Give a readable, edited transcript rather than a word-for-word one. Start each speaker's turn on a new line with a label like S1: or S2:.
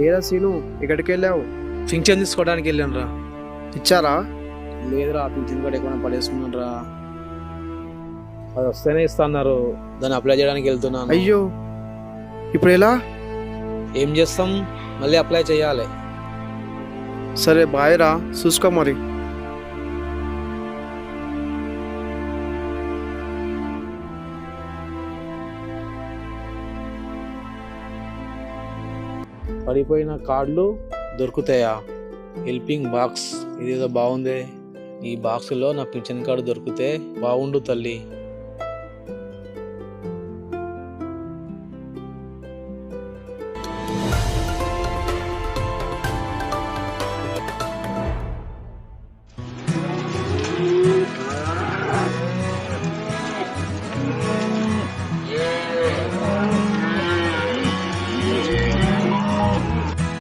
S1: ఏరా సీను, ఎక్కడికి వెళ్ళావు?
S2: పింఛన్ తీసుకోవడానికి వెళ్ళాను రా.
S1: ఇచ్చారా?
S2: లేదురా, పింఛన్ కూడా ఎక్కువ పడేసుకున్నాను రా. అది వస్తేనే ఇస్తా అన్నారు, దాన్ని అప్లై చేయడానికి వెళ్తున్నాను.
S1: అయ్యో, ఇప్పుడు ఎలా?
S2: ఏం చేస్తాం, మళ్ళీ అప్లై చేయాలి.
S1: సరే బాయ్ రా, చూసుకో మరి.
S2: పడిపోయిన కార్డులు దొరుకుతాయా? హెల్పింగ్ బాక్స్, ఇదేదో బాగుంది. ఈ బాక్స్లో నా పింఛన్ కార్డు దొరికితే బాగుండు తల్లి.